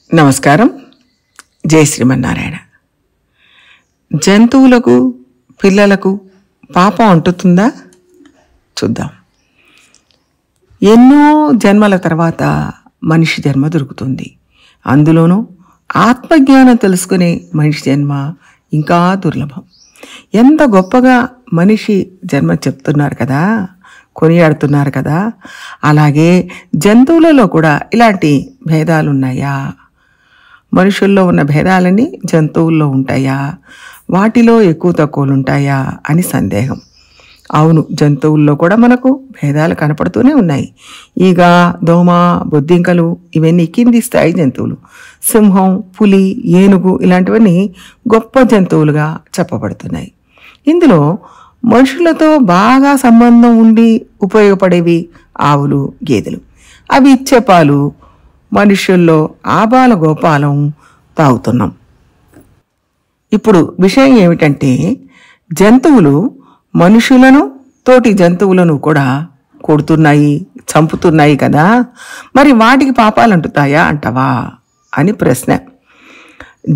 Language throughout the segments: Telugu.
నమస్కారం. జై శ్రీమన్నారాయణ. జంతువులకు పిల్లలకు పాపం అంటుతుందా? చూద్దాం. ఎన్నో జన్మల తర్వాత మనిషి జన్మ దొరుకుతుంది. అందులోనూ ఆత్మజ్ఞానం తెలుసుకునే మనిషి జన్మ ఇంకా దుర్లభం. ఎంత గొప్పగా మనిషి జన్మ చెప్తున్నారు కదా, కొనియాడుతున్నారు కదా. అలాగే జంతువులలో కూడా ఇలాంటి భేదాలు ఉన్నాయా? మనుషుల్లో ఉన్న భేదాలని జంతువుల్లో ఉంటాయా? వాటిలో ఎక్కువ తక్కువలు ఉంటాయా అని సందేహం. అవును, జంతువుల్లో కూడా మనకు భేదాలు కనపడుతూనే ఉన్నాయి. ఈగ, దోమ, బొద్దింకలు ఇవన్నీ కింది స్థాయి జంతువులు. సింహం, పులి, ఏనుగు ఇలాంటివన్నీ గొప్ప జంతువులుగా చెప్పబడుతున్నాయి. ఇందులో మనుషులతో బాగా సంబంధం ఉండి ఉపయోగపడేవి ఆవులు, గేదెలు. అవి ఇచ్చే పాలు మనుష్యుల్లో ఆబాల గోపాలం తాగుతున్నాం. ఇప్పుడు విషయం ఏమిటంటే, జంతువులు మనుషులను తోటి జంతువులను కూడా కొడుతున్నాయి, చంపుతున్నాయి కదా. మరి వాటికి పాపాలు అంటుతాయా అంటవా అని ప్రశ్న.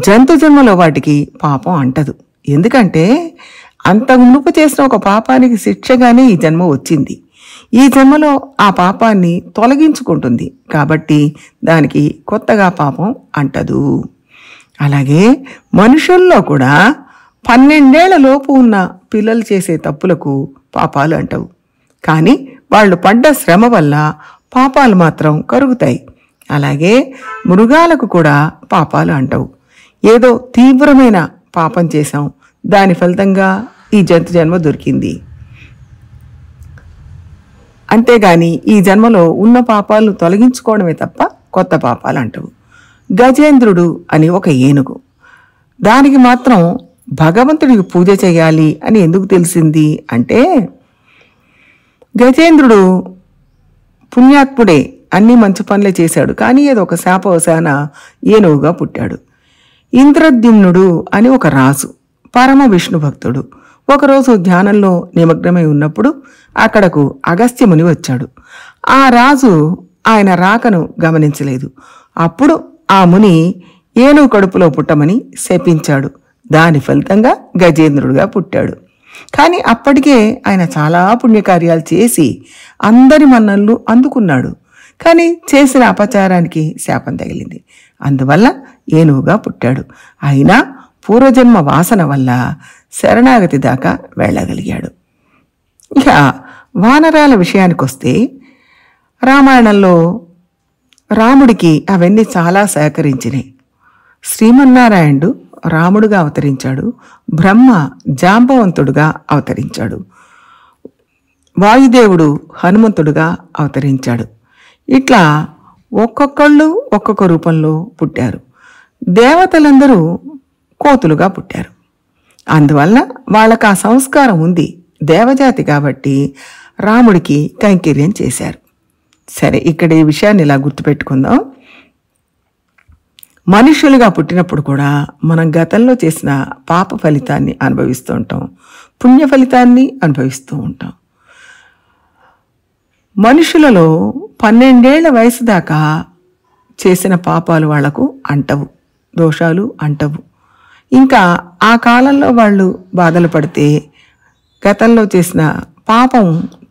జంతు జన్మలో వాటికి పాపం అంటదు. ఎందుకంటే అంత మునుపు చేసిన ఒక పాపానికి శిక్షగానే ఈ జన్మ వచ్చింది. ఈ జన్మలో ఆ పాపాన్ని తొలగించుకుంటుంది కాబట్టి దానికి కొత్తగా పాపం అంటదు. అలాగే మనుషుల్లో కూడా 12 ఏళ్ల లోపు ఉన్న పిల్లలు చేసే తప్పులకు పాపాలు అంటవు. కానీ వాళ్ళు పడ్డ శ్రమ వల్ల పాపాలు మాత్రం కరుగుతాయి. అలాగే మృగాలకు కూడా పాపాలు అంటవు. ఏదో తీవ్రమైన పాపం చేశాం, దాని ఫలితంగా ఈ జంతు జన్మ దొరికింది. అంతేగాని ఈ జన్మలో ఉన్న పాపాలను తొలగించుకోవడమే తప్ప కొత్త పాపాలు అంటవు. గజేంద్రుడు అని ఒక ఏనుగు. దానికి మాత్రం భగవంతుడికి పూజ చేయాలి అని ఎందుకు తెలిసింది అంటే, గజేంద్రుడు పుణ్యాత్ముడే, అన్ని మంచి పనులే చేశాడు. కానీ ఏదో ఒక శాపవశాన ఏనుగుగా పుట్టాడు. ఇంద్రద్యుమ్నుడు అని ఒక రాజు, పరమ విష్ణు భక్తుడు. ఒకరోజు ధ్యానంలో నిమగ్నమై ఉన్నప్పుడు అక్కడకు అగస్త్యముని వచ్చాడు. ఆ రాజు ఆయన రాకను గమనించలేదు. అప్పుడు ఆ ముని ఏనుగు కడుపులో పుట్టమని శపించాడు. దాని ఫలితంగా గజేంద్రుడుగా పుట్టాడు. కానీ అప్పటికే ఆయన చాలా పుణ్యకార్యాలు చేసి అందరి మన్ననలు అందుకున్నాడు. కానీ చేసిన అపచారానికి శాపం తగిలింది. అందువల్ల ఏనుగుగా పుట్టాడు. అయినా పూర్వజన్మ వాసన వల్ల శరణాగతి దాకా వెళ్ళగలిగాడు. ఇక వానరాల విషయానికి వస్తే, రామాయణంలో రాముడికి అవన్నీ చాలా సహకరించినాయి. శ్రీమన్నారాయణుడు రాముడుగా అవతరించాడు, బ్రహ్మ జాంబవంతుడుగా అవతరించాడు, వాయుదేవుడు హనుమంతుడుగా అవతరించాడు. ఇట్లా ఒక్కొక్కళ్ళు ఒక్కొక్క రూపంలో పుట్టారు. దేవతలందరూ కోతులుగా పుట్టారు. అందువల్ల వాళ్ళకు ఆ సంస్కారం ఉంది, దేవజాతి కాబట్టి రాముడికి కైంకర్యం చేశారు. సరే, ఇక్కడ ఈ విషయాన్ని ఇలా గుర్తుపెట్టుకుందాం. మనుషులుగా పుట్టినప్పుడు కూడా మనం గతంలో చేసిన పాప ఫలితాన్ని అనుభవిస్తూ ఉంటాం, పుణ్య ఫలితాన్ని అనుభవిస్తూ ఉంటాం. మనుషులలో 12 ఏళ్ల వయసు దాకా చేసిన పాపాలు వాళ్లకు అంటవు, దోషాలు అంటవు. ఇంకా ఆ కాలంలో వాళ్ళు బాధలు పడితే గతంలో చేసిన పాపం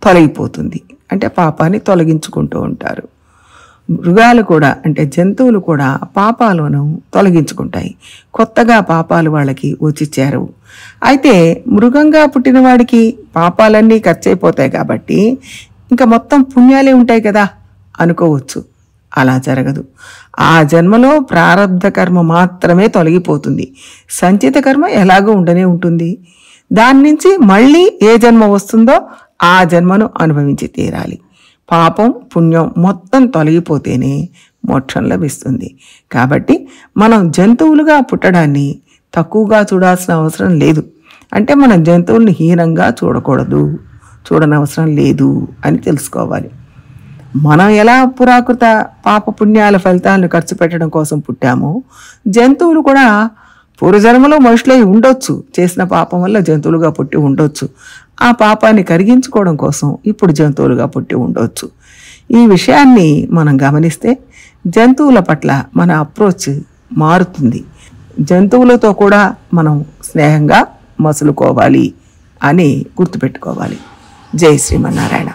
తొలగిపోతుంది. అంటే పాపాన్ని తొలగించుకుంటూ ఉంటారు. మృగాలు కూడా, అంటే జంతువులు కూడా పాపాలను తొలగించుకుంటాయి. కొత్తగా పాపాలు వాళ్ళకి వచ్చి చేరవు. అయితే మృగంగా పుట్టిన వాడికి పాపాలన్నీ ఖర్చయిపోతాయి కాబట్టి ఇంకా మొత్తం పుణ్యాలే ఉంటాయి కదా అనుకోవచ్చు. అలా జరగదు. ఆ జన్మలో ప్రారబ్ధ కర్మ మాత్రమే తొలగిపోతుంది. సంచిత కర్మ ఎలాగో ఉండనే ఉంటుంది. దాని నుంచి మళ్ళీ ఏ జన్మ వస్తుందో ఆ జన్మను అనుభవించి తీరాలి. పాపం పుణ్యం మొత్తం తొలగిపోతేనే మోక్షం లభిస్తుంది. కాబట్టి మనం జంతువులుగా పుట్టడాన్ని తక్కువగా చూడాల్సిన అవసరం లేదు. అంటే మనం జంతువుల్ని హీనంగా చూడకూడదు, చూడనవసరం లేదు అని తెలుసుకోవాలి. మనం ఎలా పురాకృత పాప పుణ్యాల ఫలితాలను ఖర్చు పెట్టడం కోసం పుట్టామో, జంతువులు కూడా పూర్వజన్మలో మనుషులై ఉండొచ్చు, చేసిన పాపం వల్ల జంతువులుగా పుట్టి ఉండొచ్చు. ఆ పాపాన్ని కరిగించుకోవడం కోసం ఇప్పుడు జంతువులుగా పుట్టి ఉండొచ్చు. ఈ విషయాన్ని మనం గమనిస్తే జంతువుల పట్ల మన అప్రోచ్ మారుతుంది. జంతువులతో కూడా మనం స్నేహంగా మసులుకోవాలి అని గుర్తుపెట్టుకోవాలి. జై శ్రీమన్నారాయణ.